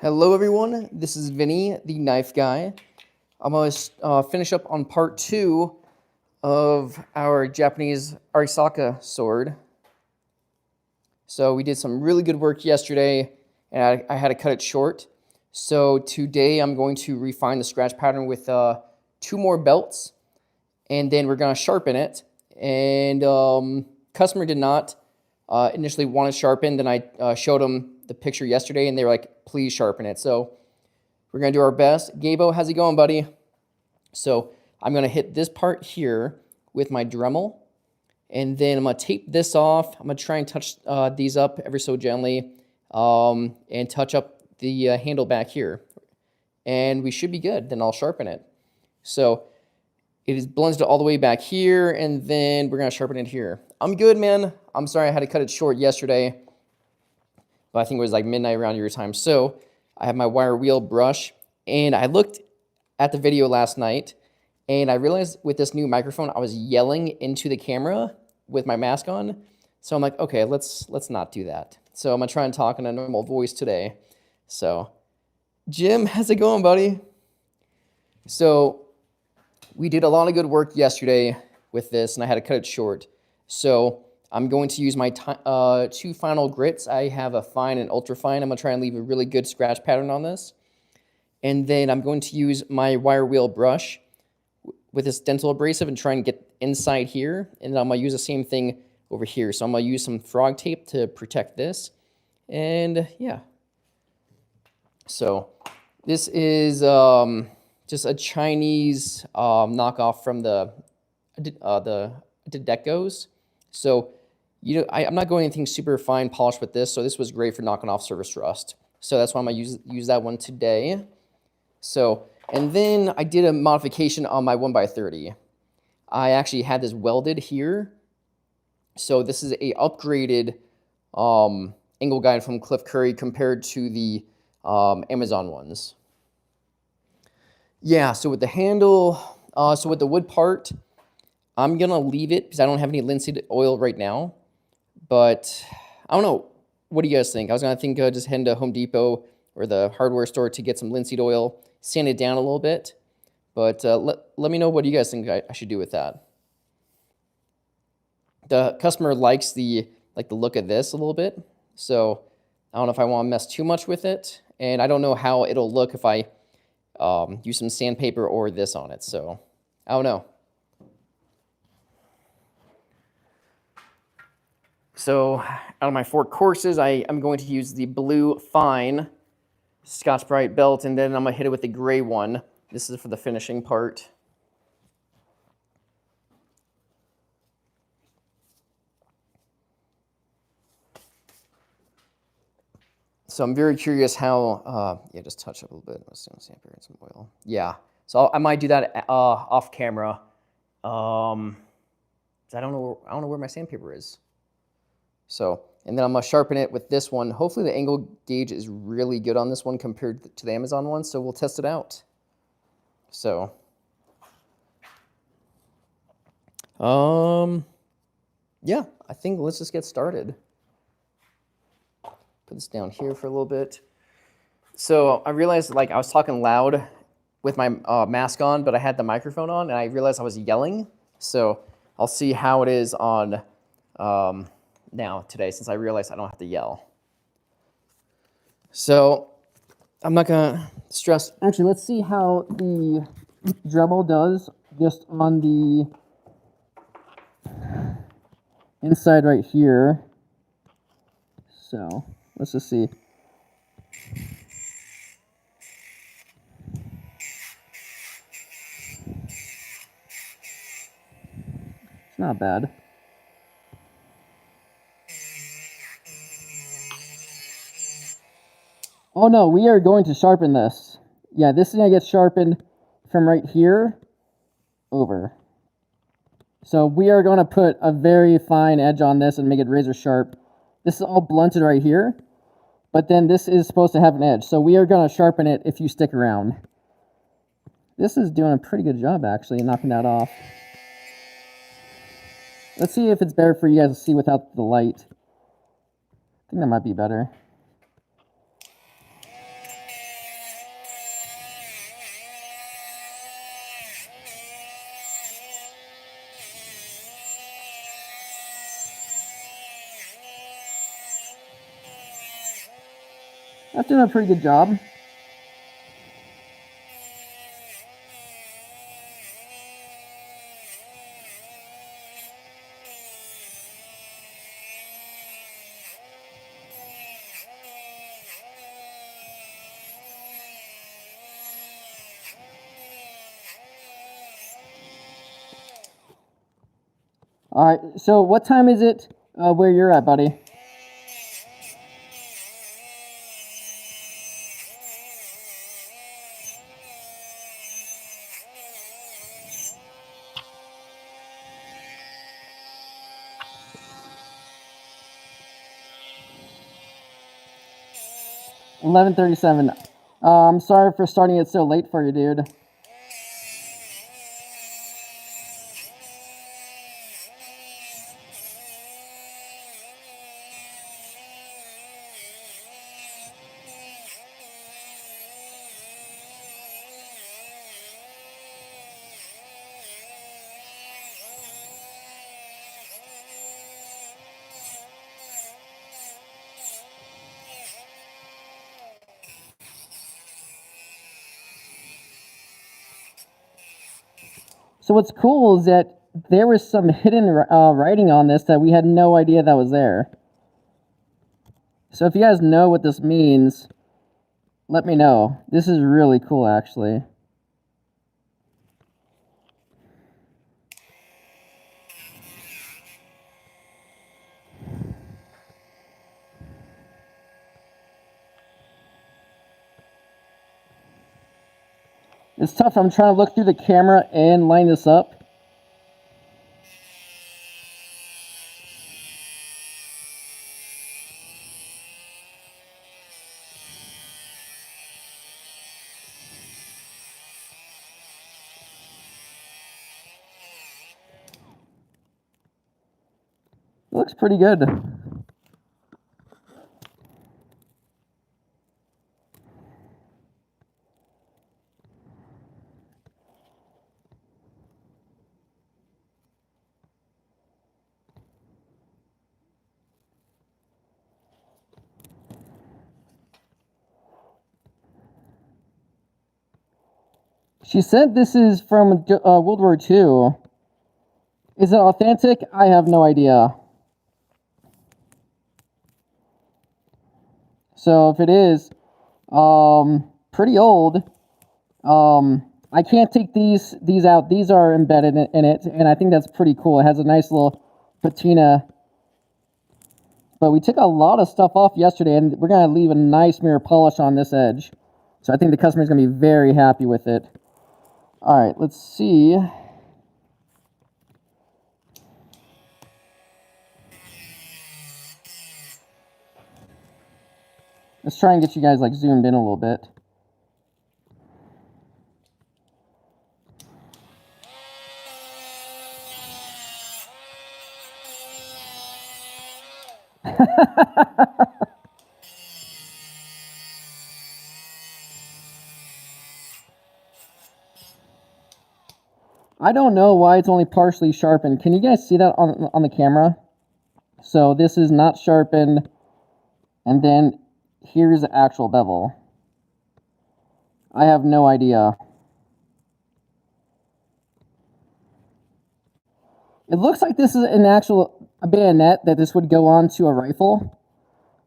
Hello everyone, this is Vinny, the knife guy. I'm going to finish up on part 2 of our Japanese Arisaka sword. So we did some really good work yesterday, and I had to cut it short. So today I'm going to refine the scratch pattern with 2 more belts, and then we're going to sharpen it. And customer did not initially want it sharpened, and I showed them the picture yesterday, and they were like, please sharpen it. So we're going to do our best. Gabo, how's it going, buddy? So I'm going to hit this part here with my Dremel, and then I'm going to tape this off. I'm going to try and touch these up ever so gently and touch up the handle back here. And we should be good. Then I'll sharpen it. So it is blended all the way back here, and then we're going to sharpen it here. I'm good, man. I'm sorry I had to cut it short yesterday, but I think it was like midnight around your time. So I have my wire wheel brush, and I looked at the video last night, and I realized with this new microphone, I was yelling into the camera with my mask on. So I'm like, okay, let's not do that. So I'm going to try and talk in a normal voice today. So Jim, how's it going, buddy? So we did a lot of good work yesterday with this, and I had to cut it short. So I'm going to use my 2 final grits. I have a fine and ultra fine. I'm going to try and leave a really good scratch pattern on this. And then I'm going to use my wire wheel brush with this dental abrasive and try and get inside here. And then I'm going to use the same thing over here. So I'm going to use some frog tape to protect this. And yeah. So this is just a Chinese knockoff from the Decos. So I'm not going anything super fine polished with this. So this was great for knocking off surface rust. So that's why I'm going to use that one today. So, and then I did a modification on my 1x30. I actually had this welded here. So this is a upgraded angle guide from Cliff Curry compared to the Amazon ones. Yeah, so with the handle, so with the wood part, I'm going to leave it because I don't have any linseed oil right now. But I don't know. What do you guys think? I was going to think just heading to Home Depot or the hardware store to get some linseed oil, sand it down a little bit. But let me know what you guys think I should do with that. The customer likes the look of this a little bit. So I don't know if I want to mess too much with it. And I don't know how it'll look if I use some sandpaper or this on it. So I don't know. So out of my 4 courses, I'm going to use the blue fine Scotch-Brite belt, and then I'm going to hit it with the gray one. This is for the finishing part. So I'm very curious how, yeah, just touch up a little bit. Let's do sandpaper and some oil. Yeah, so I might do that off camera. I don't know where my sandpaper is. So, and then I'm going to sharpen it with this one. Hopefully the angle gauge is really good on this one compared to the Amazon one, so we'll test it out. So, yeah, I think let's just get started. Put this down here for a little bit. So I realized I was talking loud with my mask on, but I had the microphone on, and I realized I was yelling. So I'll see how it is on now today, since I realized I don't have to yell. So I'm not gonna stress. Actually, let's see how the Dremel does just on the inside right here. So let's just see. It's not bad. Oh no, we are going to sharpen this. Yeah, this is going to get sharpened from right here over. So we are going to put a very fine edge on this and make it razor sharp. This is all blunted right here, but then this is supposed to have an edge. So we are going to sharpen it if you stick around. This is doing a pretty good job, actually, knocking that off. Let's see if it's better for you guys to see without the light. I think that might be better. That's doing a pretty good job. All right, so what time is it where you're at, buddy? $11:37. I'm sorry for starting it so late for you, dude. So what's cool is that there was some hidden writing on this that we had no idea that was there. So if you guys know what this means, let me know. This is really cool, actually. It's tough. I'm trying to look through the camera and line this up. It looks pretty good. She said this is from World War II. Is it authentic? I have no idea. So if it is, pretty old. I can't take these out. These are embedded in it, and I think that's pretty cool. It has a nice little patina. But we took a lot of stuff off yesterday, and we're going to leave a nice mirror polish on this edge. So I think the customer's going to be very happy with it. All right, let's see. Let's try and get you guys like zoomed in a little bit. I don't know why it's only partially sharpened. Can you guys see that on the camera? So this is not sharpened, and then here's the actual bevel. I have no idea. It looks like this is an actual bayonet that this would go on to a rifle.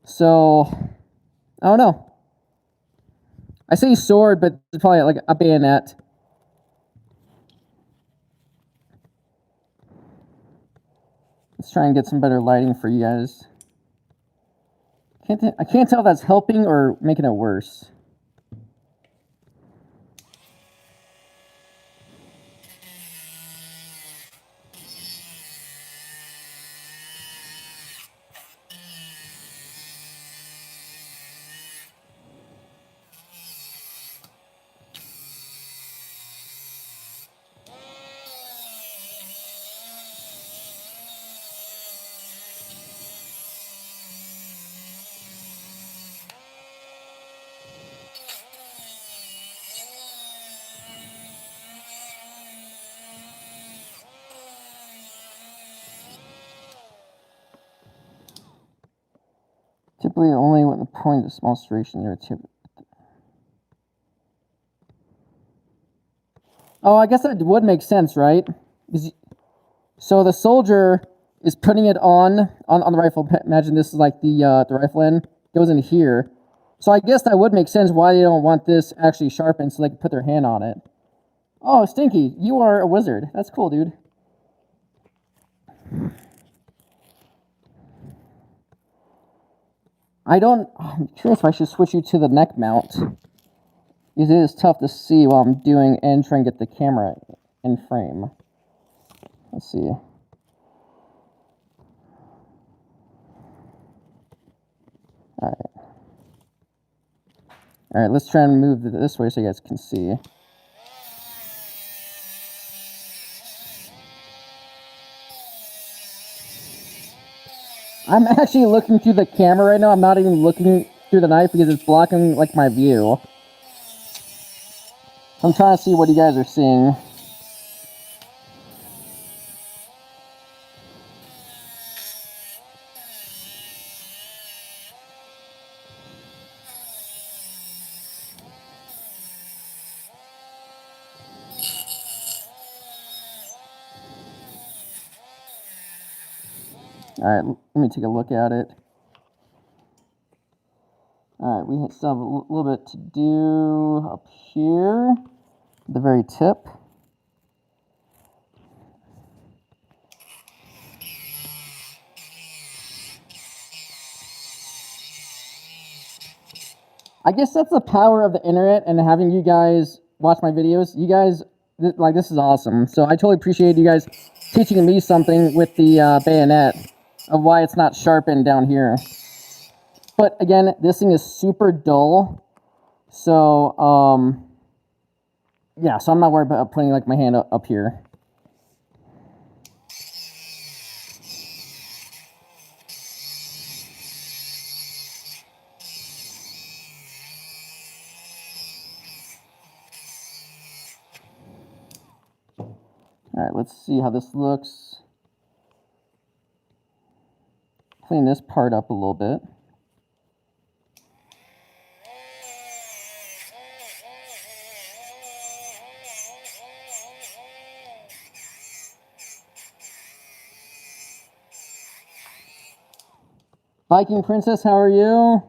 So, I don't know. I say sword, but it's probably like a bayonet. Let's try and get some better lighting for you guys. I can't tell if that's helping or making it worse. Typically only when the point of small serration near a tip. Oh, I guess that would make sense, right? So the soldier is putting it on the rifle. Imagine this is like the rifle end. Goes in here. So I guess that would make sense why they don't want this actually sharpened so they can put their hand on it. Oh, Stinky, you are a wizard. That's cool, dude. I'm curious if I should switch you to the neck mount. Because it is tough to see while I'm doing and trying to get the camera in frame. Let's see. Alright, let's try and move this way so you guys can see. I'm actually looking through the camera right now. I'm not even looking through the knife because it's blocking like my view. I'm trying to see what you guys are seeing. Alright, let me take a look at it. Alright, we still have a little bit to do up here, the very tip. I guess that's the power of the internet and having you guys watch my videos. You guys, like, this is awesome. So I totally appreciate you guys teaching me something with the bayonet of why it's not sharpened down here. But again, this thing is super dull. So, yeah, so I'm not worried about putting like my hand up here. Alright, let's see how this looks. Clean this part up a little bit. Viking Princess, how are you?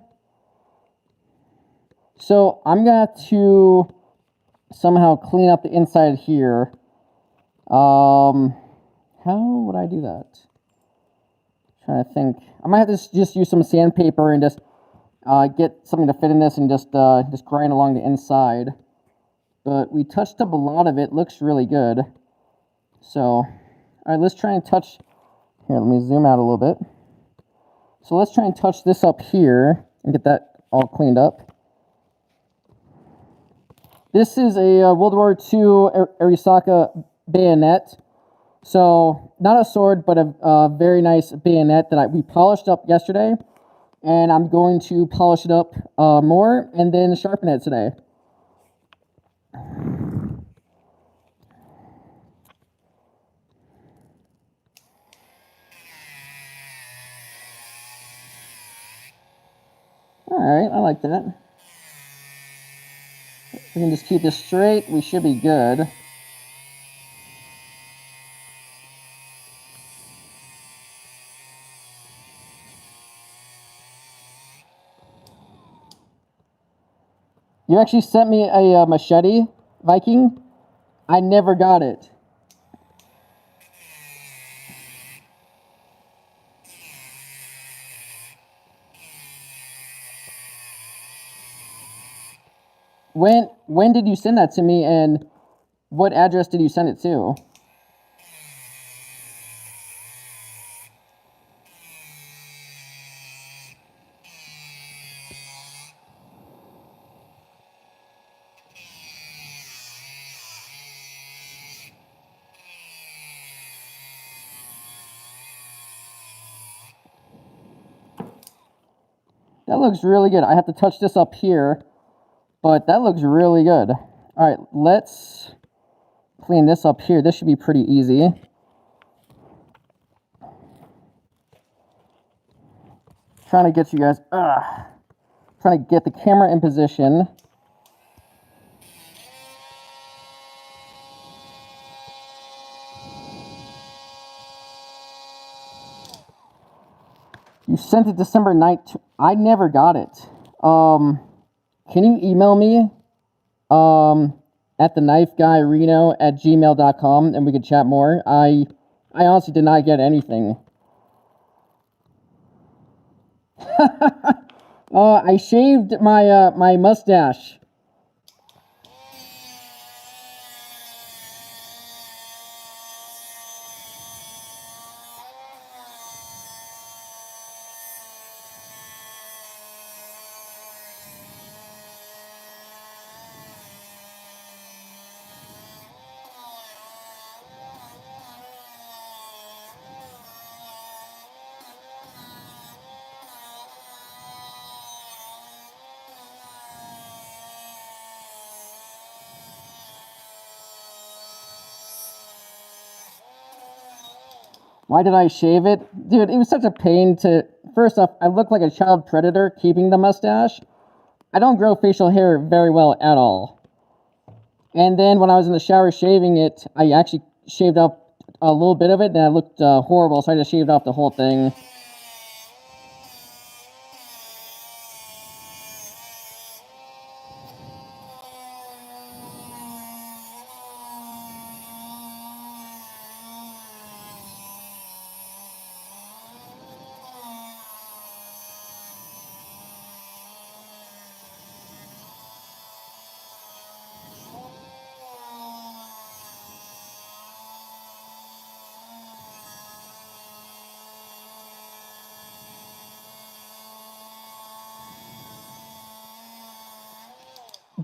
So I'm going to somehow clean up the inside here. How would I do that? Trying to think. I might have to just use some sandpaper and just get something to fit in this and just grind along the inside. But we touched up a lot of it. Looks really good. So, all right, let's try and touch. Here, let me zoom out a little bit. So let's try and touch this up here and get that all cleaned up. This is a World War II Arisaka bayonet. So, not a sword, but a very nice bayonet that we polished up yesterday. And I'm going to polish it up more and then sharpen it today. Alright, I like that. If we can just keep this straight, we should be good. You actually sent me a machete, Viking. I never got it. When did you send that to me, and what address did you send it to? That looks really good. I have to touch this up here, but that looks really good. All right, let's clean this up here. This should be pretty easy. Trying to get you guys, trying to get the camera in position. You sent it December 9th. I never got it. Can you email me at thenifeguyreno@gmail.com and we could chat more? I honestly did not get anything. I shaved my my mustache. Why did I shave it? Dude, it was such a pain to... First off, I look like a child predator keeping the mustache. I don't grow facial hair very well at all. And then when I was in the shower shaving it, I actually shaved off a little bit of it, and I looked horrible, so I just shaved off the whole thing.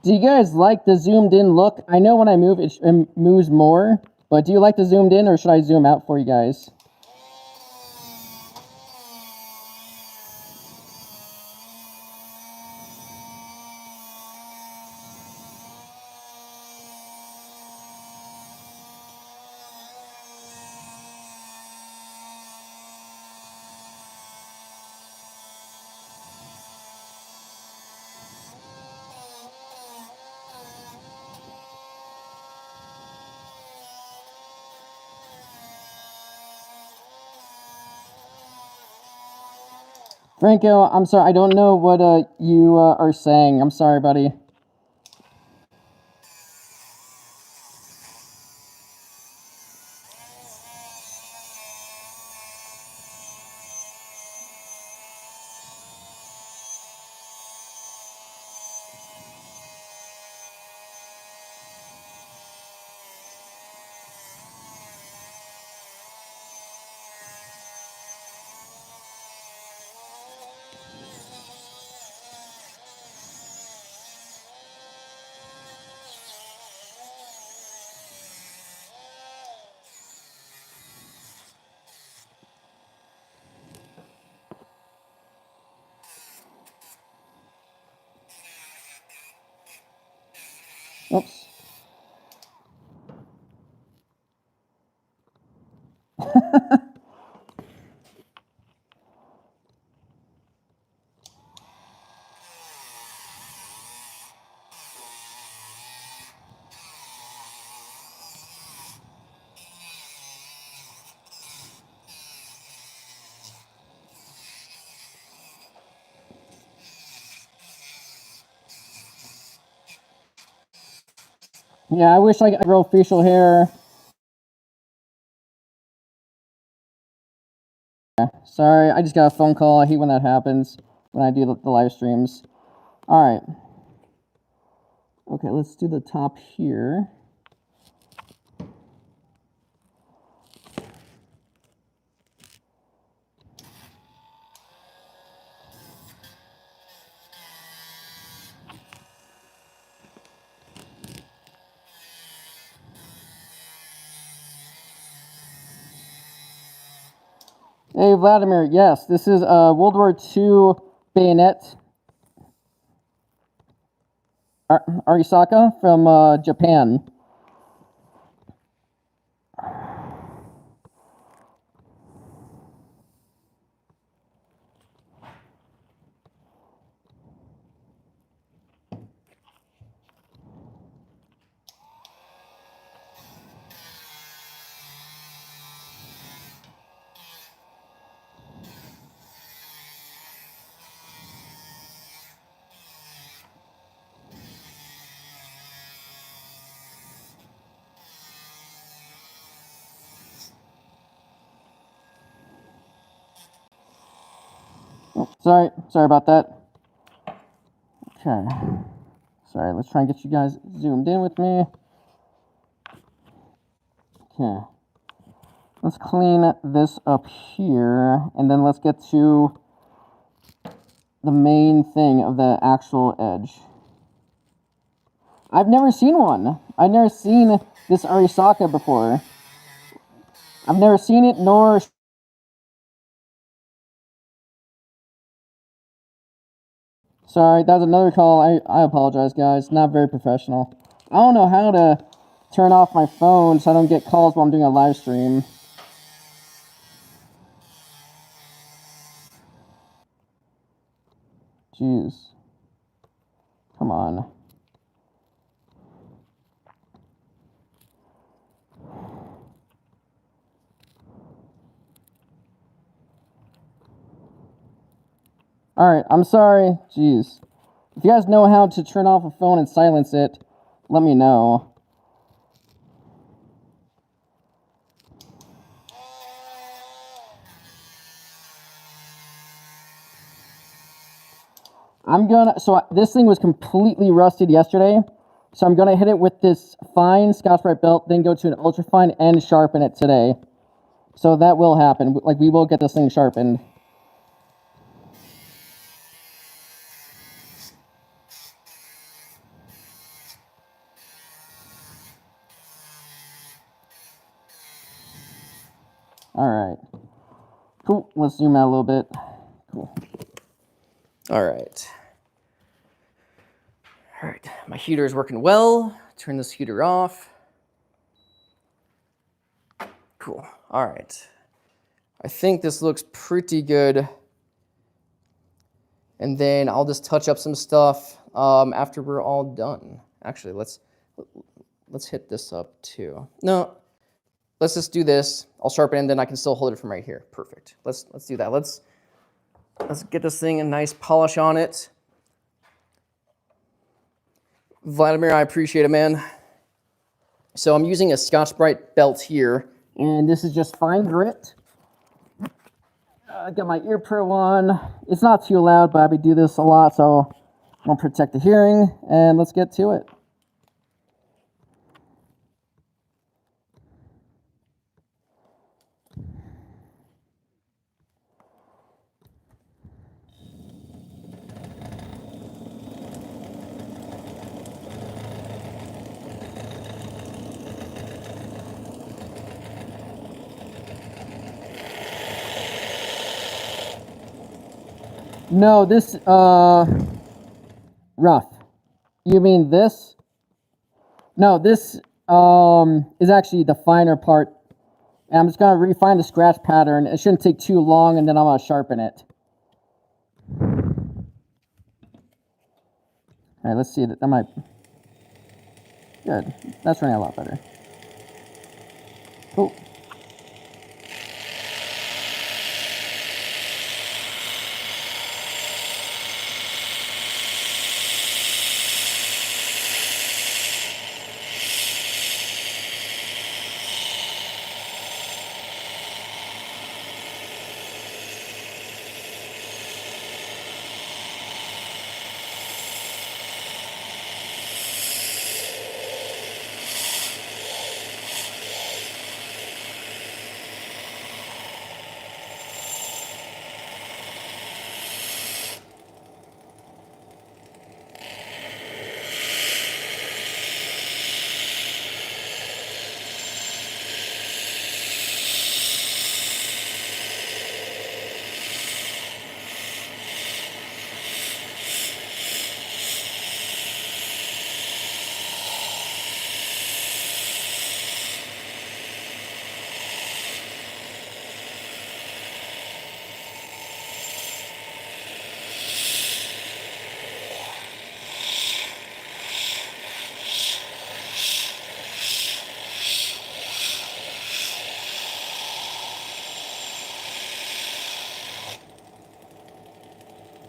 Do you guys like the zoomed in look? I know when I move, it moves more, but do you like the zoomed in, or should I zoom out for you guys? Franco, I'm sorry, I don't know what you are saying. I'm sorry, buddy. Oops. Yeah, I wish I could grow facial hair. Sorry, I just got a phone call. I hate when that happens, when I do the live streams. Alright. Okay, let's do the top here. Hey, Vladimir, yes, this is World War II bayonet. Arisaka from Japan. Oh, sorry about that. Okay. Sorry, let's try and get you guys zoomed in with me. Okay. Let's clean this up here, and then let's get to the main thing of the actual edge. I've never seen one. I've never seen this Arisaka before. I've never seen it, nor... Sorry, that was another call. I apologize, guys. Not very professional. I don't know how to turn off my phone so I don't get calls while I'm doing a live stream. Jeez. Come on. Alright, I'm sorry. Jeez. If you guys know how to turn off a phone and silence it, let me know. So this thing was completely rusted yesterday, so I'm gonna hit it with this fine Scotch-Brite belt, then go to an ultra fine and sharpen it today. So that will happen. Like, we will get this thing sharpened. Alright. Cool. Let's zoom out a little bit. Cool. Alright. Alright. My heater is working well. Turn this heater off. Cool. Alright. I think this looks pretty good. And then I'll just touch up some stuff after we're all done. Actually, let's hit this up too. No. Let's just do this. I'll sharpen it, and then I can still hold it from right here. Perfect. Let's do that. Let's get this thing a nice polish on it. Vladimir, I appreciate it, man. So I'm using a Scotch-Brite belt here, and this is just fine grit. I got my ear pro on. It's not too loud, but I do this a lot, so I'm gonna protect the hearing, and let's get to it. No, this, rough. You mean this? No, this, is actually the finer part. And I'm just gonna refine the scratch pattern. It shouldn't take too long, and then I'm gonna sharpen it. Alright, let's see. That might... Good. That's running a lot better. Cool.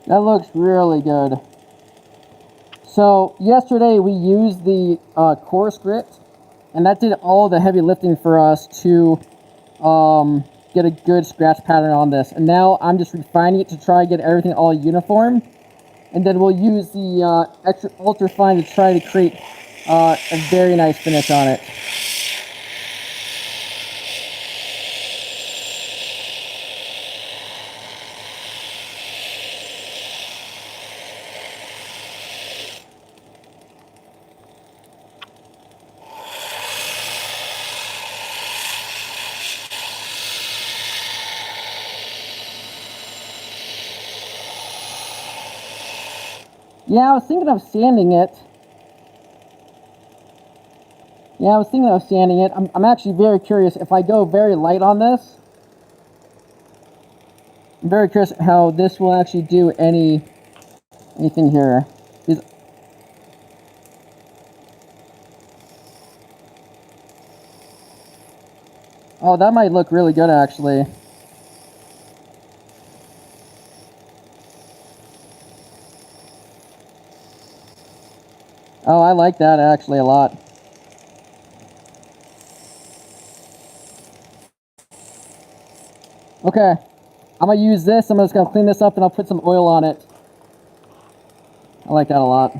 That looks really good. So yesterday we used the coarse grit, and that did all the heavy lifting for us to get a good scratch pattern on this. And now I'm just refining it to try and get everything all uniform. And then we'll use the extra ultra fine to try to create a very nice finish on it. Yeah, I was thinking of sanding it. I'm actually very curious if I go very light on this. I'm very curious how this will actually do anything here. Oh, that might look really good actually. Oh, I like that actually a lot. Okay, I'm gonna use this. I'm just gonna clean this up and I'll put some oil on it. I like that a lot.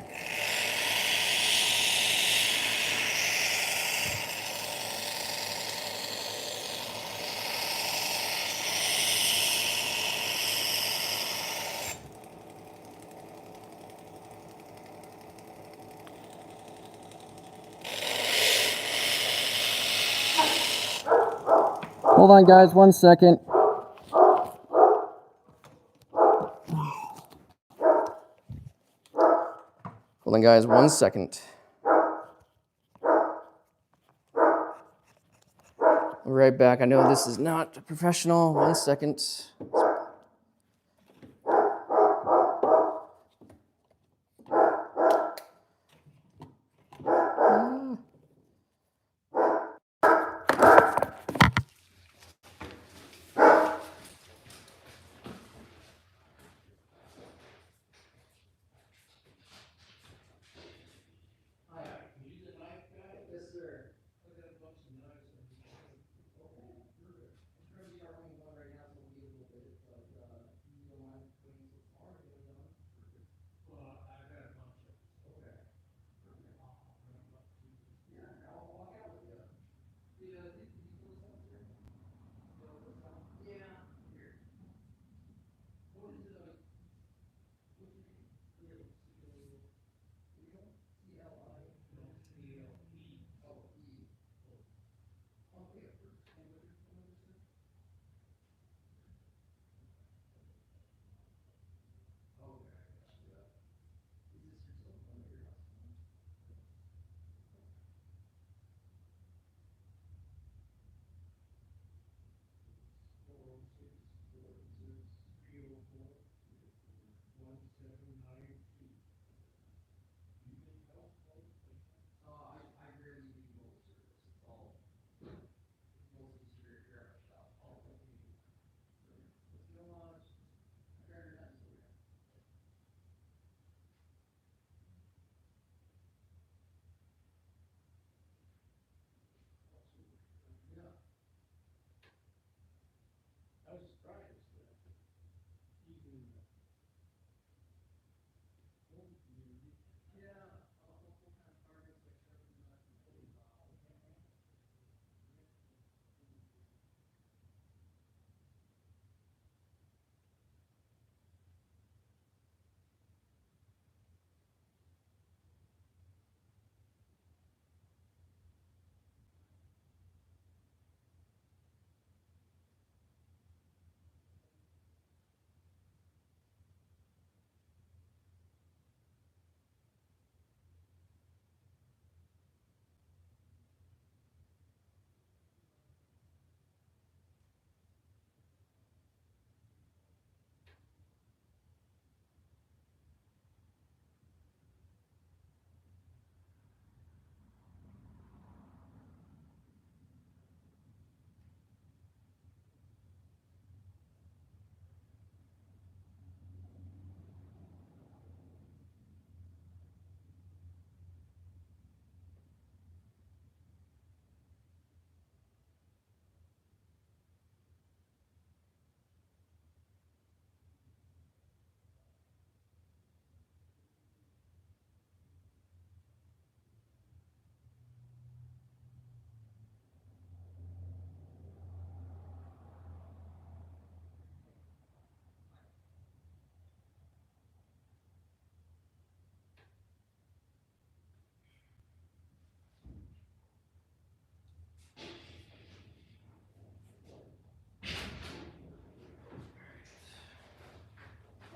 Hold on guys, 1 second. Hold on, guys, 1 second. Right back. I know this is not professional. 1 second.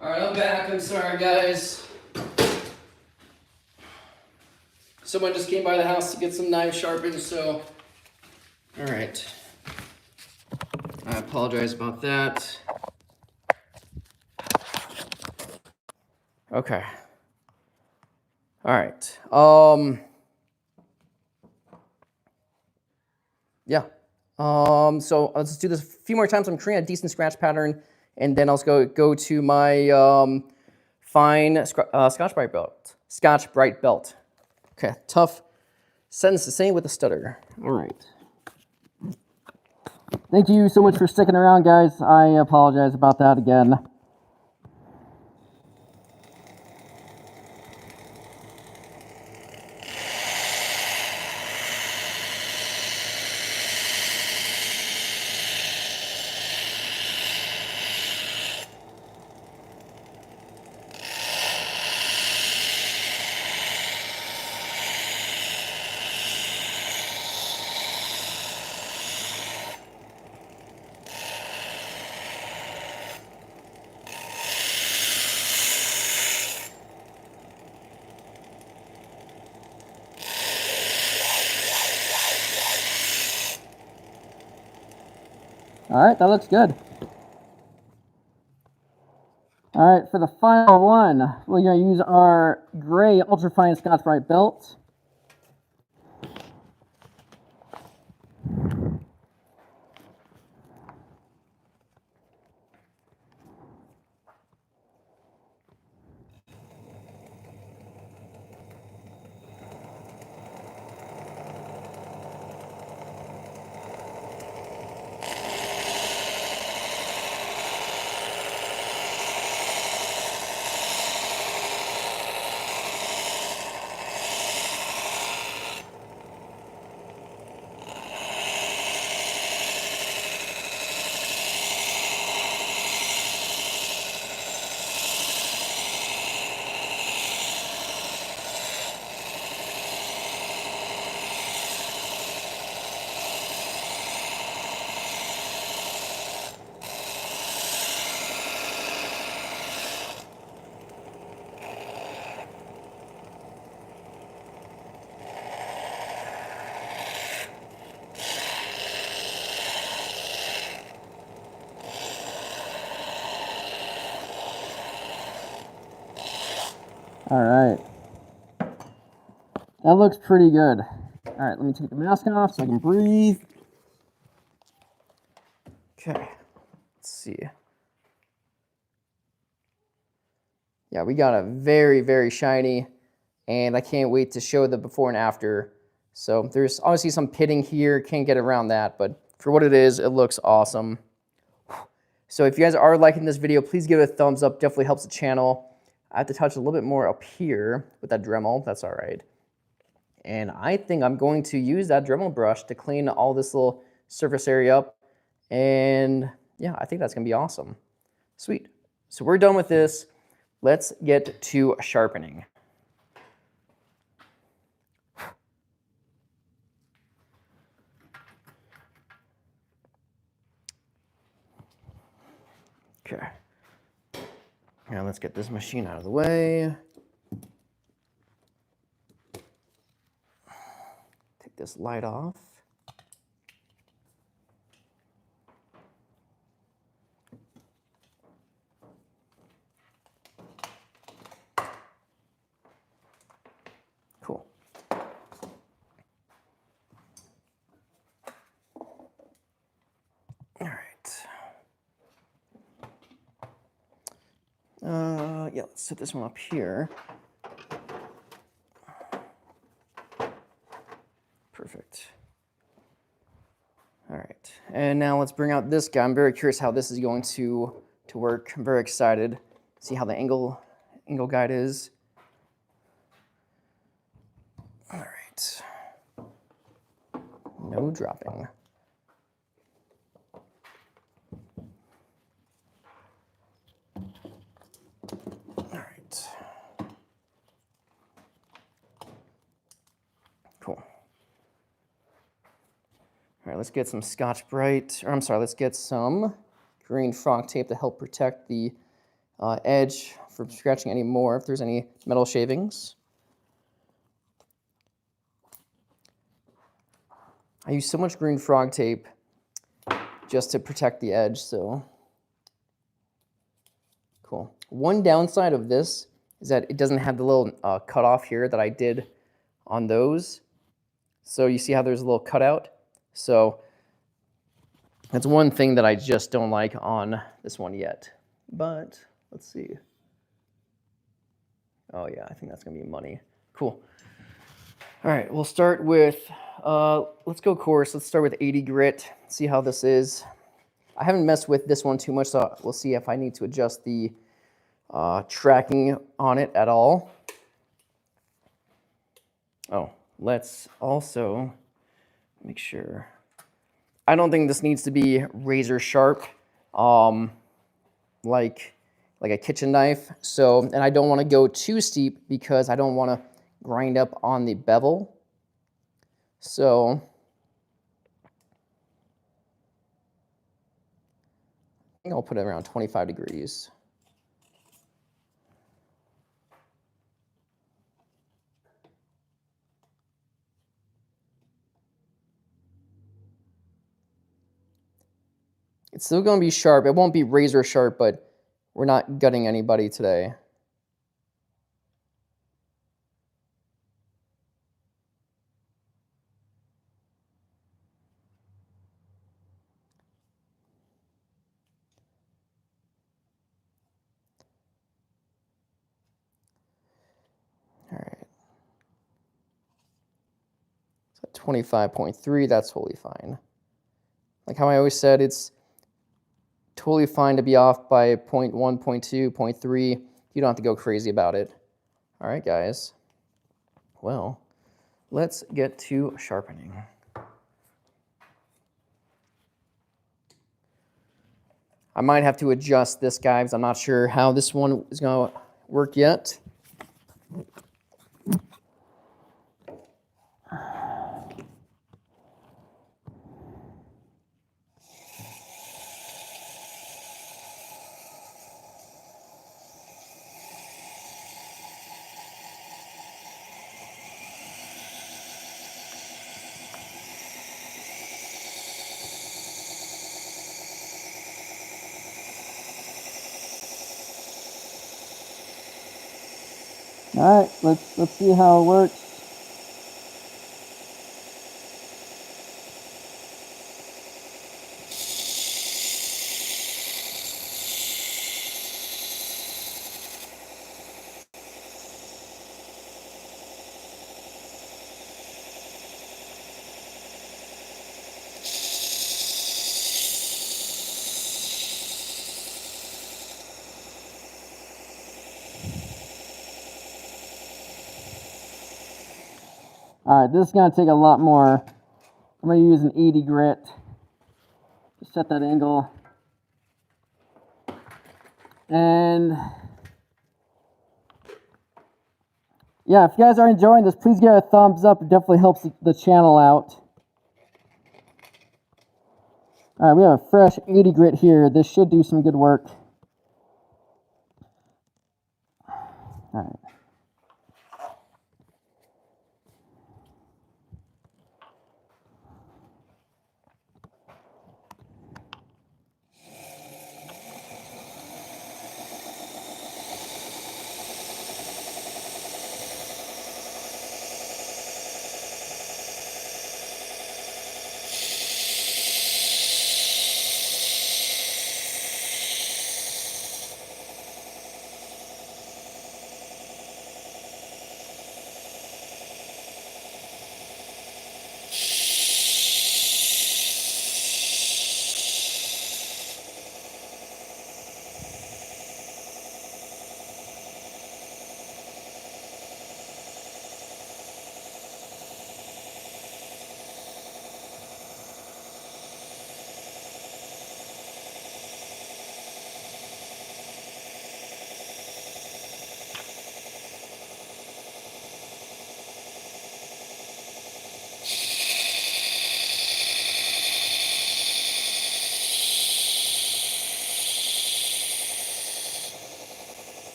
All right, I'm back. I'm sorry, guys. Someone just came by the house to get some knives sharpened, so... All right. I apologize about that. Okay. All right. Yeah. So let's do this a few more times. I'm creating a decent scratch pattern, and then I'll go to my fine Scotch Brite belt. Scotch Brite belt. Okay. Tough sentence to say with a stutter. All right. Thank you so much for sticking around, guys. I apologize about that again. All right, that looks good. All right, for the final one, we're going to use our gray ultrafine Scotch Brite belt. All right. That looks pretty good. All right, let me take the mask off so I can breathe. Okay. Let's see. Yeah, we got a very, very shiny, and I can't wait to show the before and after. So there's obviously some pitting here, can't get around that, but for what it is, it looks awesome. So if you guys are liking this video, please give it a thumbs up, definitely helps the channel. I have to touch a little bit more up here with that Dremel, that's all right. And I think I'm going to use that Dremel brush to clean all this little surface area up. And yeah, I think that's gonna be awesome. Sweet. So we're done with this. Let's get to sharpening. Okay. Now let's get this machine out of the way. Take this light off. Cool. All right. Yeah, let's set this one up here. Perfect. All right, and now let's bring out this guy. I'm very curious how this is going to work. I'm very excited to see how the angle guide is. All right. No dropping. All right. Cool. All right, let's get some Scotch Brite, or I'm sorry, let's get some green frog tape to help protect the edge from scratching any more if there's any metal shavings. I use so much green frog tape just to protect the edge, so cool. One downside of this is that it doesn't have the little cutoff here that I did on those. So you see how there's a little cutout? So that's one thing that I just don't like on this one yet. But let's see. Oh yeah, I think that's gonna be money. Cool. All right, we'll start with, let's go coarse. Let's start with 80 grit, see how this is. I haven't messed with this one too much, so we'll see if I need to adjust the tracking on it at all. Oh, let's also make sure. I don't think this needs to be razor sharp, like a kitchen knife. So, and I don't want to go too steep because I don't want to grind up on the bevel. So, I think I'll put it around 25 degrees. It's still going to be sharp. It won't be razor sharp, but we're not gutting anybody today. All right. So 25.3, that's totally fine. Like how I always said, it's totally fine to be off by 0.1, 0.2, 0.3. You don't have to go crazy about it. All right, guys. Well, let's get to sharpening. I might have to adjust this, guy, because I'm not sure how this one is going to work yet. All right, let's see how it works. All right, this is going to take a lot more. I'm going to use an 80 grit to set that angle. And yeah, if you guys are enjoying this, please give it a thumbs up. It definitely helps the channel out. All right, we have a fresh 80 grit here. This should do some good work. All right.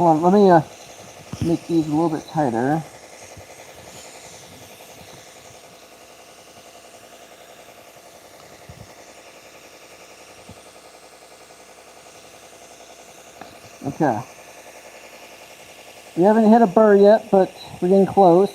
Hold on, let me make these a little bit tighter. Okay. We haven't hit a burr yet, but we're getting close.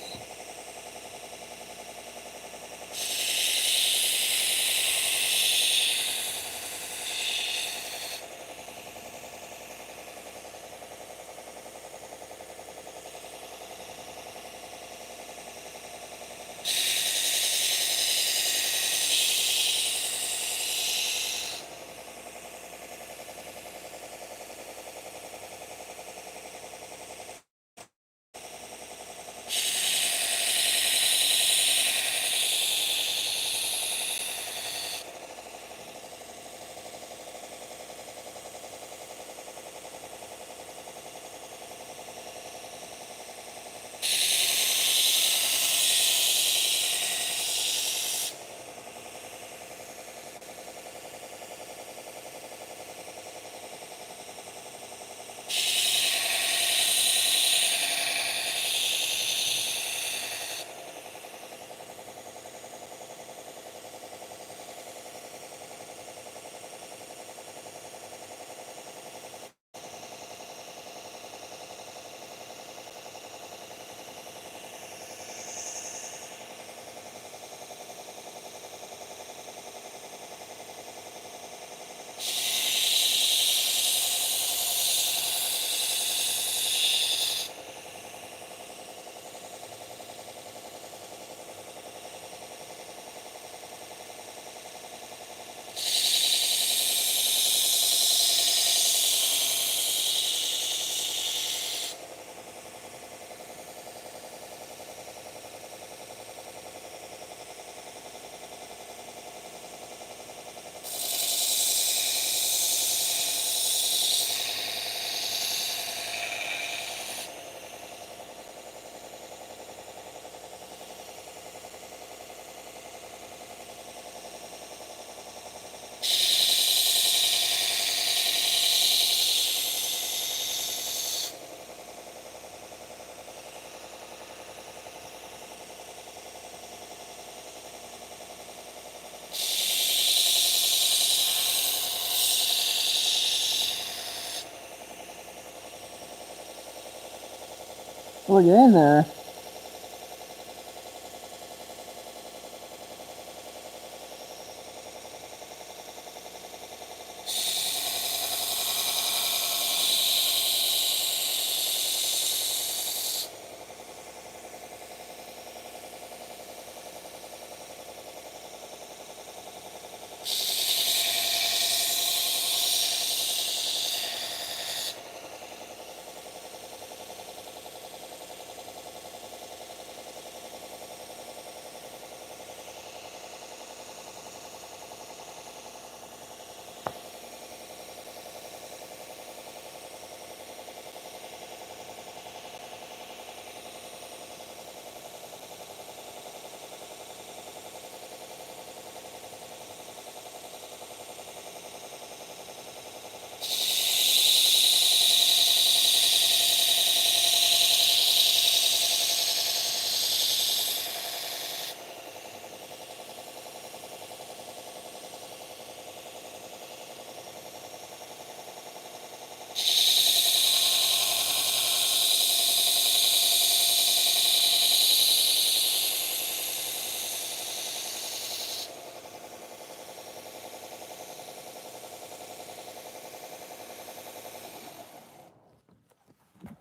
We're getting there.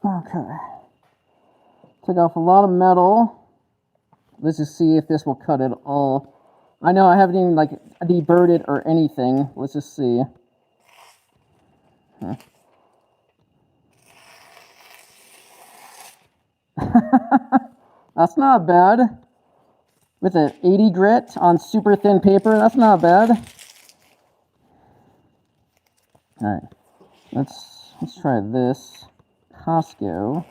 Okay. Took off a lot of metal. Let's just see if this will cut it all. I know I haven't even like deburred it or anything. Let's just see. That's not bad. With an 80 grit on super thin paper, that's not bad. Alright. Let's try this. Costco.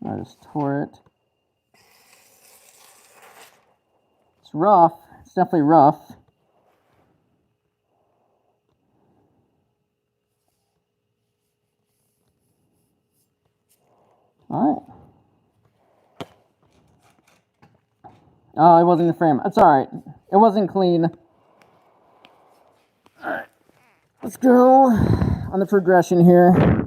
I just tore it. It's rough. It's definitely rough. Alright. Oh, it wasn't in the frame. That's alright. It wasn't clean. Alright. Let's go on the progression here.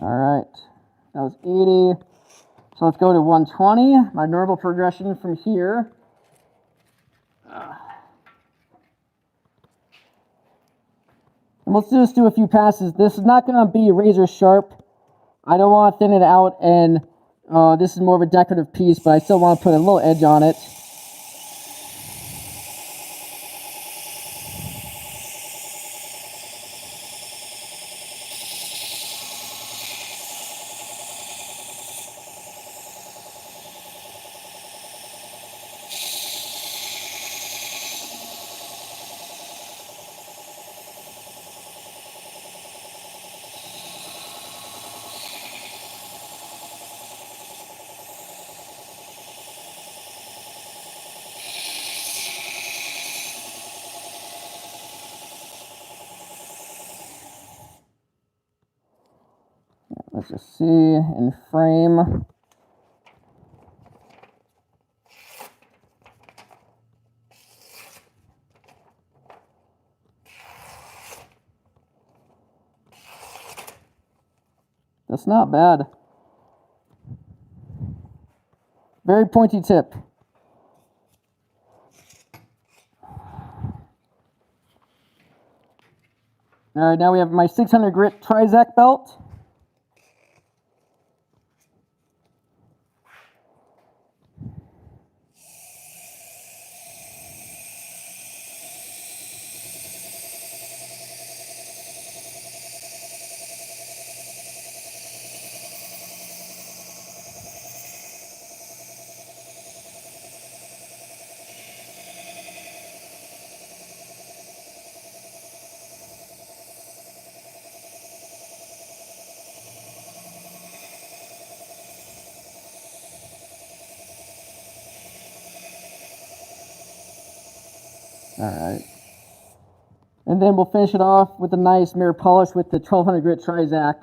Alright, that was 80. So let's go to 120, my normal progression from here. And let's just do a few passes. This is not going to be razor sharp. I don't want to thin it out, and this is more of a decorative piece, but I still want to put a little edge on it. Let's just see in frame. That's not bad. Very pointy tip. Alright, now we have my 600 grit Trizac belt. Alright. And then we'll finish it off with a nice mirror polish with the 1200 grit Trizac.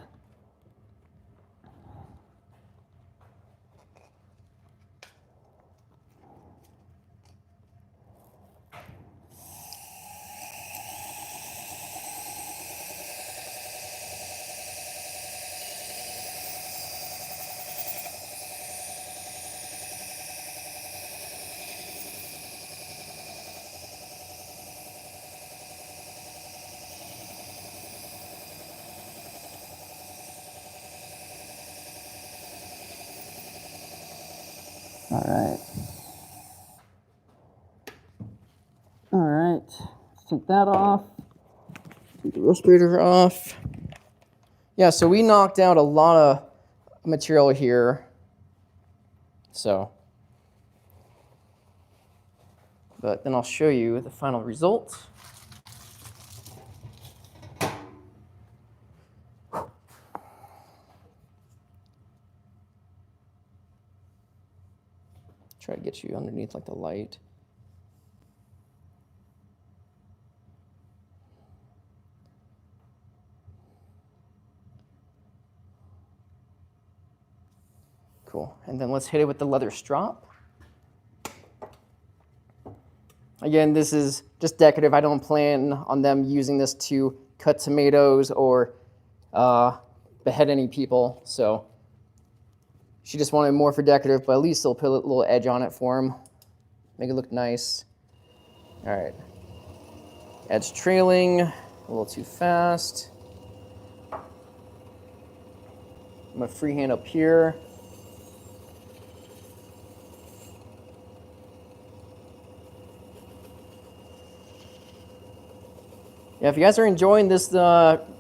Alright. Alright. Let's take that off. Take the respirator off. Yeah, so we knocked out a lot of material here. So, but then I'll show you the final result. Try to get you underneath like the light. Cool. And then let's hit it with the leather strop. Again, this is just decorative. I don't plan on them using this to cut tomatoes or behead any people. So she just wanted more for decorative, but at least they'll put a little edge on it for him. Make it look nice. All right. Edge trailing, a little too fast. I'm gonna freehand up here. Yeah, if you guys are enjoying this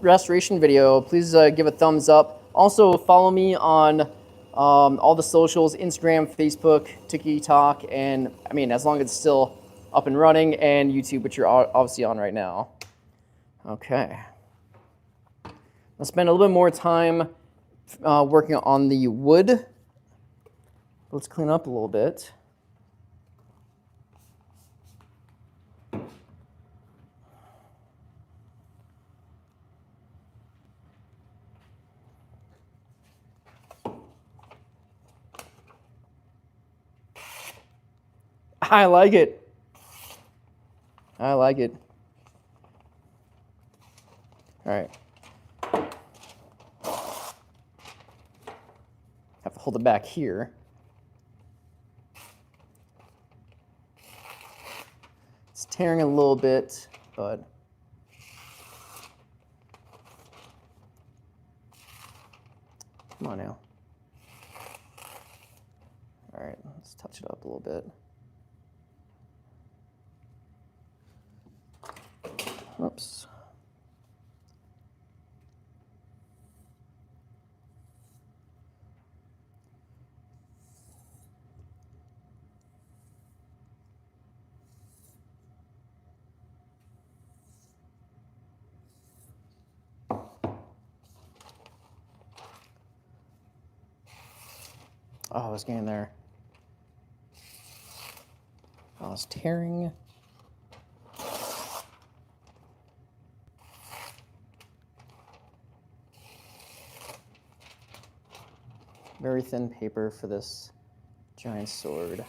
restoration video, please give a thumbs up. Also, follow me on all the socials, Instagram, Facebook, TikTok, and I mean, as long as it's still up and running, and YouTube, which you're obviously on right now. Okay. I'll spend a little bit more time working on the wood. Let's clean up a little bit. I like it. I like it. All right. Have to hold it back here. It's tearing a little bit, but come on now. All right, let's touch it up a little bit. Whoops. Oh, it's getting there. Oh, it's tearing. Very thin paper for this giant sword.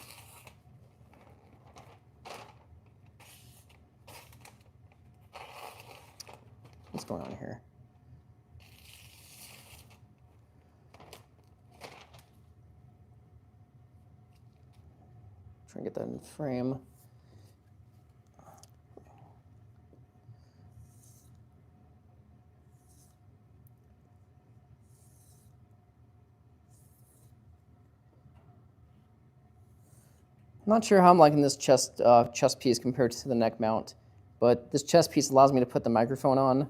What's going on here? Try and get that in frame. I'm not sure how I'm liking this chest piece compared to the neck mount, but this chest piece allows me to put the microphone on,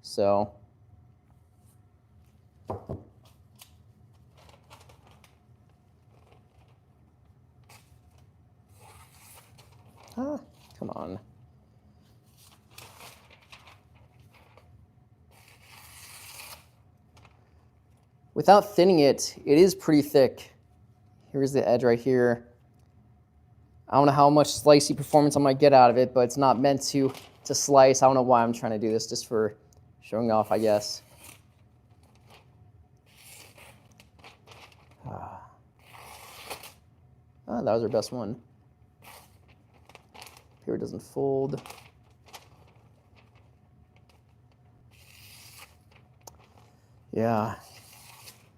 so. Ah, come on. Without thinning it, it is pretty thick. Here's the edge right here. I don't know how much slicey performance I might get out of it, but it's not meant to slice. I don't know why I'm trying to do this, just for showing off, I guess. Ah, that was our best one. Here it doesn't fold. Yeah,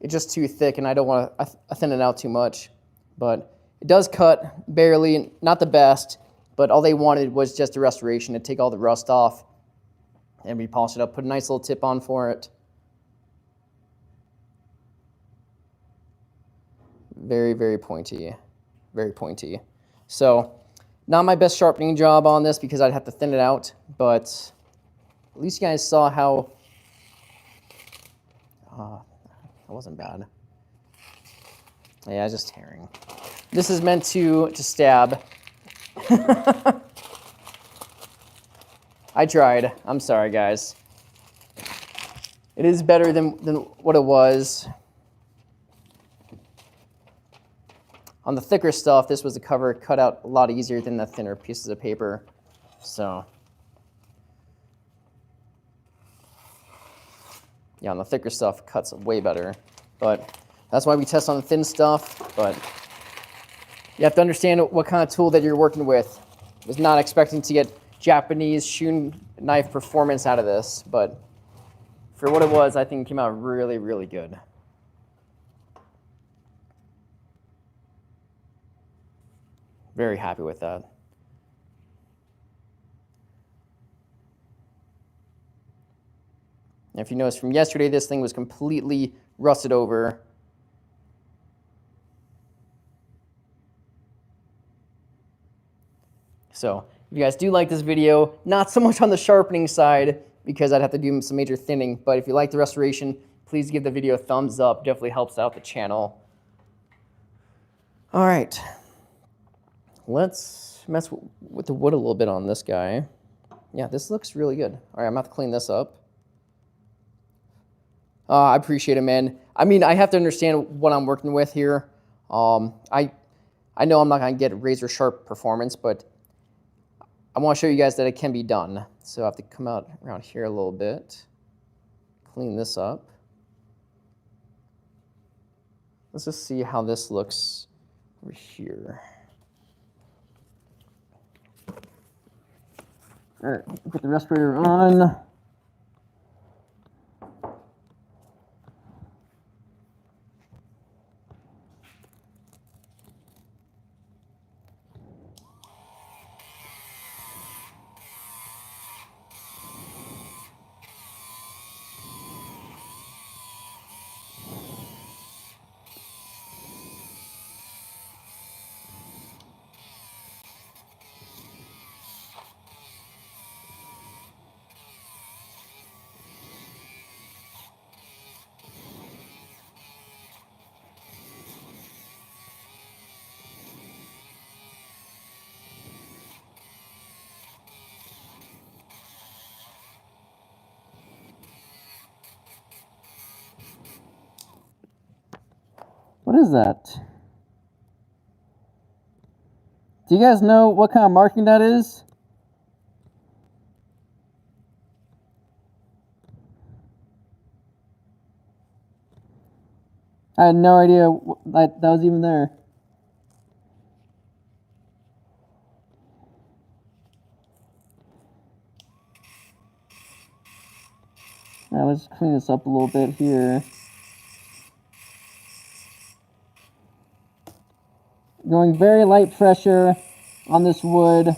it's just too thick, and I don't want to thin it out too much, but it does cut barely, not the best, but all they wanted was just a restoration to take all the rust off and we polish it up, put a nice little tip on for it. Very, very pointy, very pointy. So, not my best sharpening job on this because I'd have to thin it out, but at least you guys saw how That wasn't bad. Yeah, just tearing. This is meant to stab. I tried. I'm sorry, guys. It is better than what it was. On the thicker stuff, this was a cover cut out a lot easier than the thinner pieces of paper. So, yeah, on the thicker stuff, cuts way better. But that's why we test on the thin stuff. But you have to understand what kind of tool that you're working with. I was not expecting to get Japanese shoe knife performance out of this, but for what it was, I think it came out really, really good. Very happy with that. And if you notice from yesterday, this thing was completely rusted over. So if you guys do like this video, not so much on the sharpening side because I'd have to do some major thinning, but if you like the restoration, please give the video a thumbs up. Definitely helps out the channel. All right. Let's mess with the wood a little bit on this guy. Yeah, this looks really good. All right, I'm about to clean this up. I appreciate it, man. I mean, I have to understand what I'm working with here. I know I'm not going to get razor sharp performance, but I want to show you guys that it can be done. So I have to come out around here a little bit, clean this up. Let's just see how this looks over here. All right, put the respirator on. What is that? Do you guys know what kind of marking that is? I had no idea that was even there. Now let's clean this up a little bit here. Going very light pressure on this wood.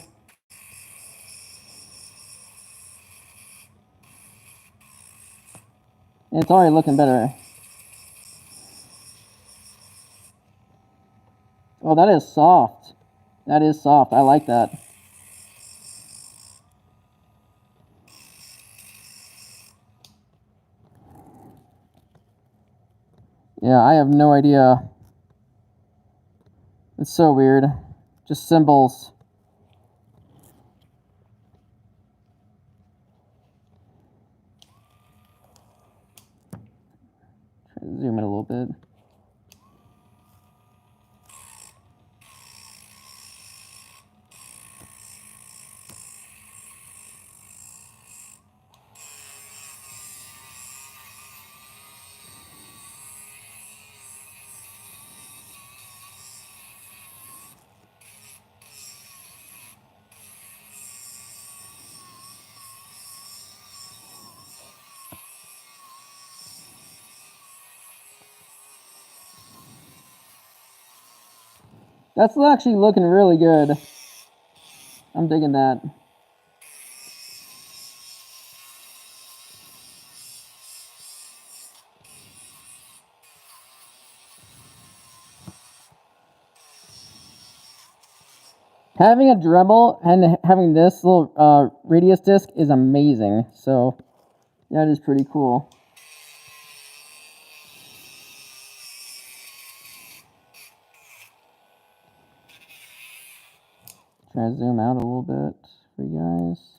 And it's already looking better. Oh, that is soft. That is soft. I like that. Yeah, I have no idea. It's so weird. Just symbols. Try to zoom in a little bit. That's actually looking really good. I'm digging that. Having a Dremel and having this little radius disc is amazing. So that is pretty cool. Try to zoom out a little bit for you guys.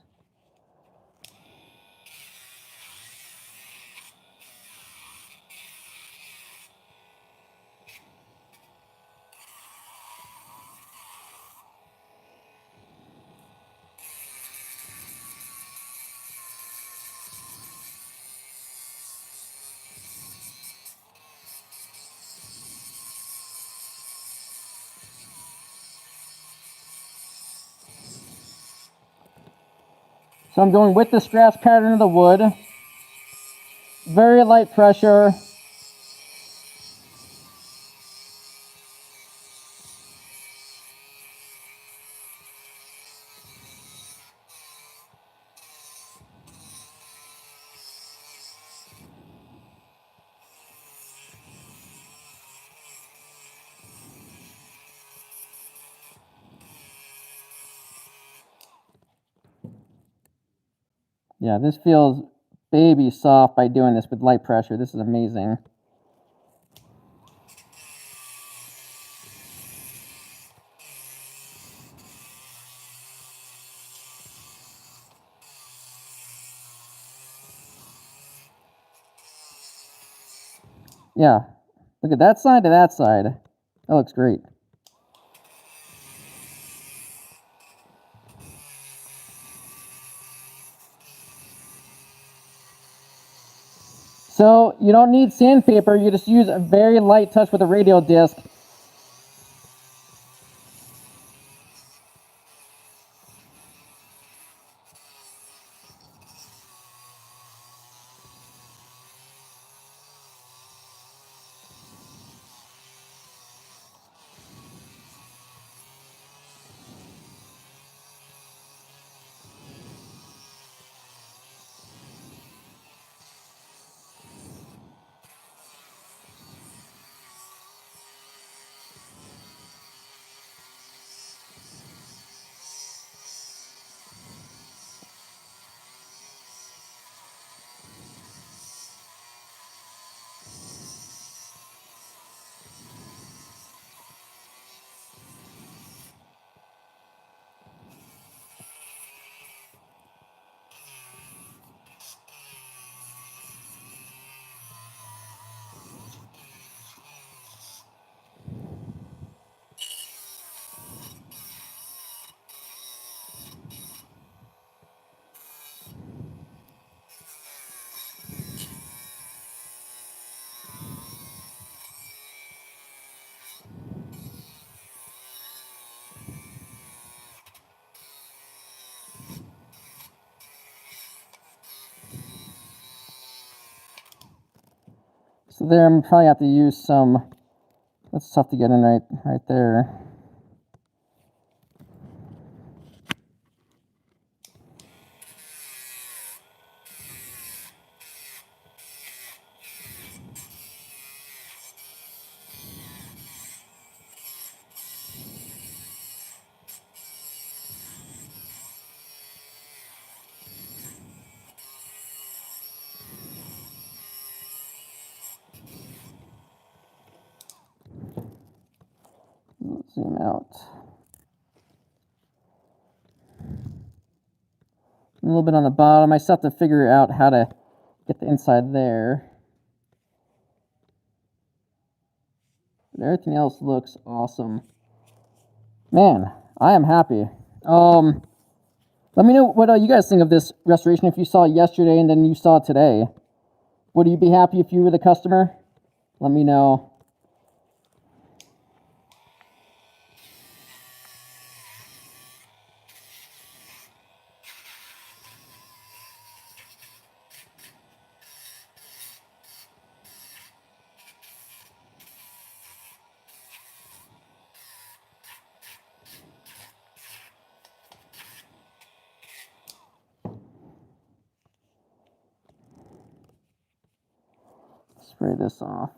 So I'm going with the scratch pattern of the wood. Very light pressure. Yeah, this feels baby soft by doing this with light pressure. This is amazing. Yeah, look at that side to that side. That looks great. So you don't need sandpaper, you just use a very light touch with a radial disc. So there, I'm probably have to use some. That's tough to get in right there. Zoom out. A little bit on the bottom. I still have to figure out how to get the inside there. But everything else looks awesome. Man, I am happy. Let me know what you guys think of this restoration if you saw it yesterday and then you saw it today. Would you be happy if you were the customer? Let me know. Spray this off.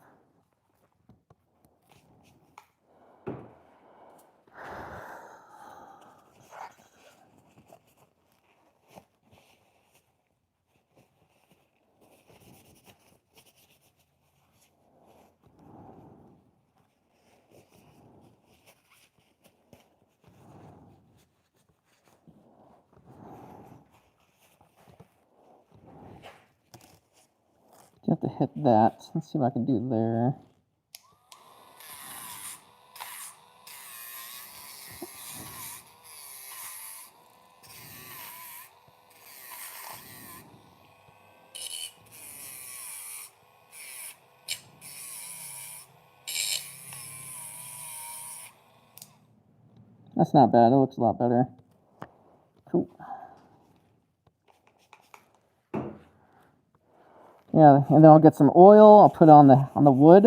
have to hit that. Let's see what I can do there. That's not bad. It looks a lot better. Cool. Yeah, and then I'll get some oil. I'll put it on the wood.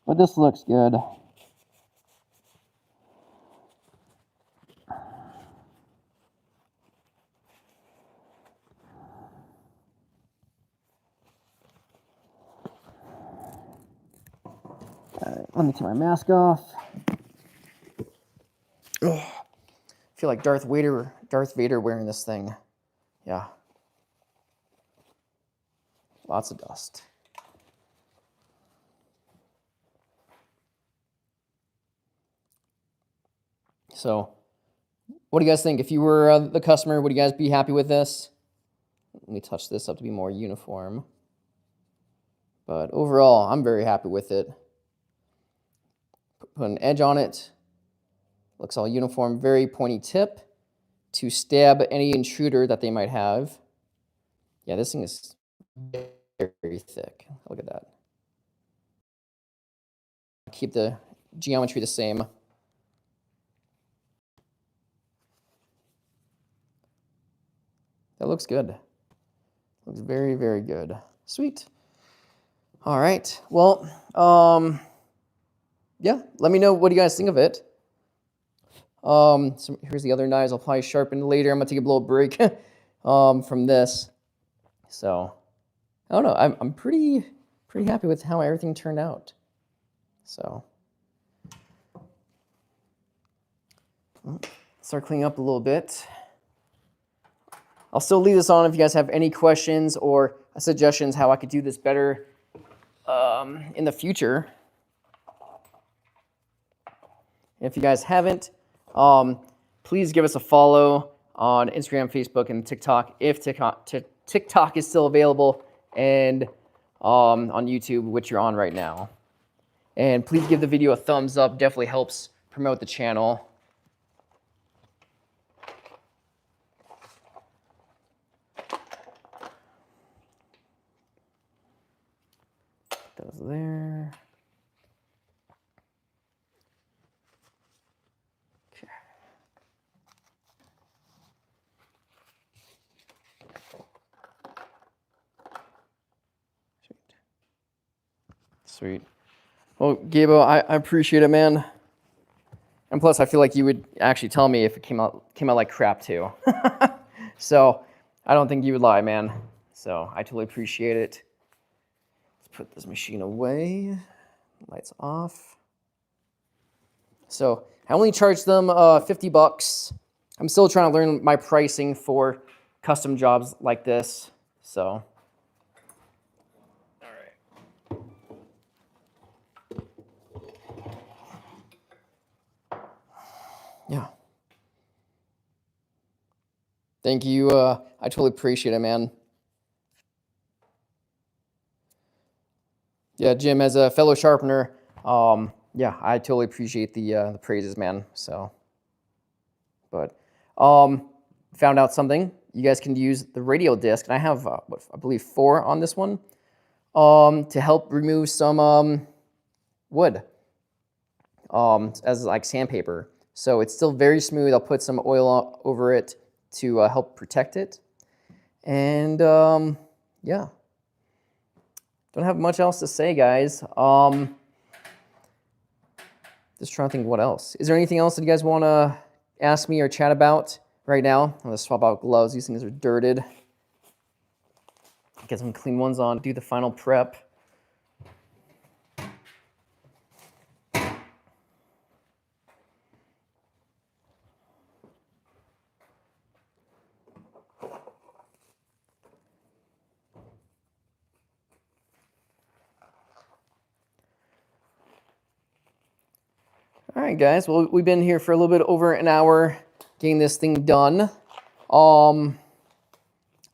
But this looks good. Alright, let me take my mask off. Ugh. I feel like Darth Vader wearing this thing. Yeah. Lots of dust. So, what do you guys think? If you were the customer, would you guys be happy with this? Let me touch this up to be more uniform. But overall, I'm very happy with it. Put an edge on it. Looks all uniform, very pointy tip to stab any intruder that they might have. Yeah, this thing is very thick. Look at that. Keep the geometry the same. That looks good. Looks very, very good. Sweet. All right. Well, yeah, let me know what do you guys think of it. So here's the other knives. I'll probably sharpen later. I'm gonna take a little break from this. So I don't know. I'm pretty happy with how everything turned out. So start cleaning up a little bit. I'll still leave this on if you guys have any questions or suggestions how I could do this better in the future. If you guys haven't, please give us a follow on Instagram, Facebook, and TikTok if TikTok is still available, and on YouTube, which you're on right now. And please give the video a thumbs up. Definitely helps promote the channel. Put those there. Okay. Sweet. Well, Gabo, I appreciate it, man. And plus, I feel like you would actually tell me if it came out like crap too. So I don't think you would lie, man. So I totally appreciate it. Let's put this machine away. Lights off. So I only charged them $50. I'm still trying to learn my pricing for custom jobs like this. So. Yeah. Thank you. I totally appreciate it, man. Yeah, Jim, as a fellow sharpener, yeah, I totally appreciate the praises, man. So, but found out something. You guys can use the radial disc, and I have what, I believe 4 on this one, to help remove some wood, as like sandpaper. So it's still very smooth. I'll put some oil over it to help protect it. And yeah, don't have much else to say, guys. Just trying to think what else. Is there anything else that you guys want to ask me or chat about right now? I'm going to swap out gloves. These things are dirted. Get some clean ones on. Do the final prep. All right, guys. Well, we've been here for a little bit over an hour getting this thing done.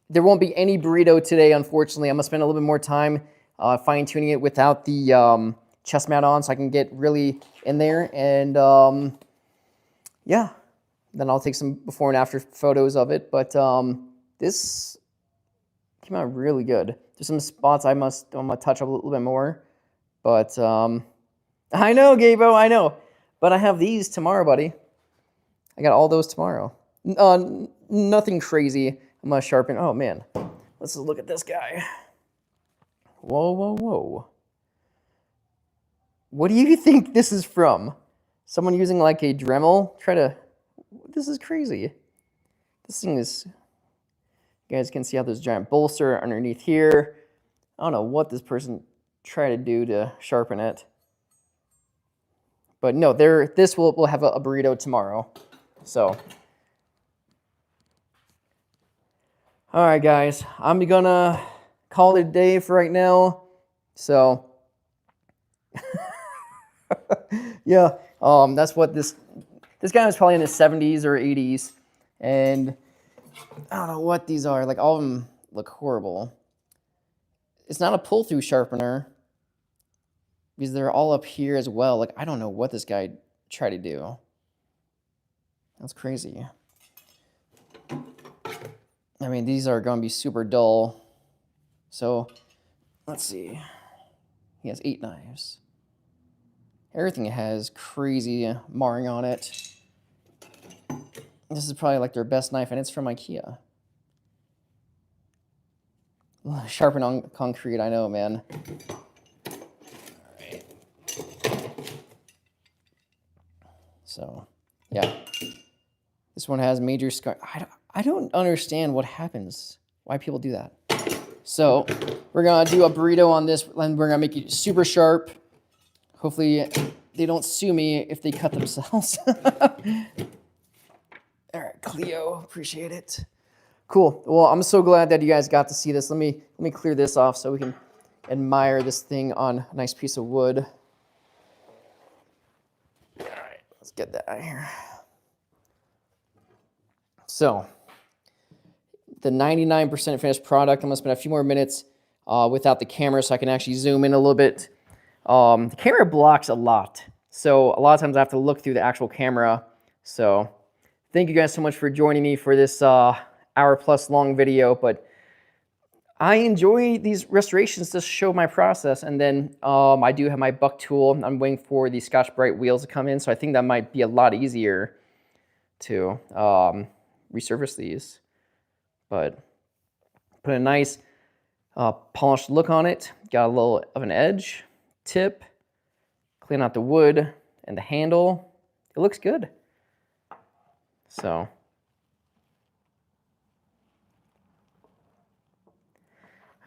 there won't be any burrito today, unfortunately. I'm going to spend a little bit more time fine-tuning it without the chest mount on so I can get really in there. And yeah, then I'll take some before and after photos of it. But this came out really good. There's some spots I'm going to touch up a little bit more. But I know, Gabo, I know. But I have these tomorrow, buddy. I got all those tomorrow. Nothing crazy. I'm going to sharpen. Oh, man. Let's look at this guy. Whoa, whoa, whoa. What do you think this is from? Someone using like a Dremel? This is crazy. This thing is... You guys can see how there's a giant bolster underneath here. I don't know what this person tried to do to sharpen it. But no, this will have a burrito tomorrow. So... Alright guys, I'm gonna call it a day for right now. So yeah, that's what this guy was probably in his 70s or 80s, and I don't know what these are. Like, all of them look horrible. It's not a pull-through sharpener because they're all up here as well. Like, I don't know what this guy tried to do. That's crazy. I mean, these are going to be super dull. So, let's see. He has 8 knives. Everything has crazy marring on it. This is probably like their best knife, and it's from IKEA. Sharpen on concrete, I know, man. Alright. So, yeah. This one has major scar. I don't understand what happens, why people do that. So we're gonna do a burrito on this, and we're gonna make it super sharp. Hopefully they don't sue me if they cut themselves. All right, Cleo, appreciate it. Cool. Well, I'm so glad that you guys got to see this. Let me clear this off so we can admire this thing on a nice piece of wood. All right, let's get that out of here. So, the 99% finished product. I'm going to spend a few more minutes without the camera so I can actually zoom in a little bit. The camera blocks a lot, so a lot of times I have to look through the actual camera. So, thank you guys so much for joining me for this hour-plus long video, but I enjoy these restorations to show my process, and then I do have my buck tool. I'm waiting for the Scotch-Brite wheels to come in, so I think that might be a lot easier to resurface these. But put a nice polished look on it. Got a little of an edge, tip, clean out the wood and the handle. It looks good. So,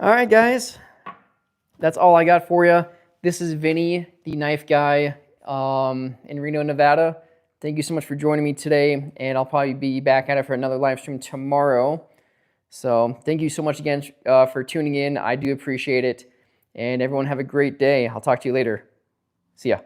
all right, guys. That's all I got for you. This is Vinny, the knife guy in Reno, Nevada. Thank you so much for joining me today, and I'll probably be back at it for another live stream tomorrow. So thank you so much again for tuning in. I do appreciate it. And everyone have a great day. I'll talk to you later. See ya.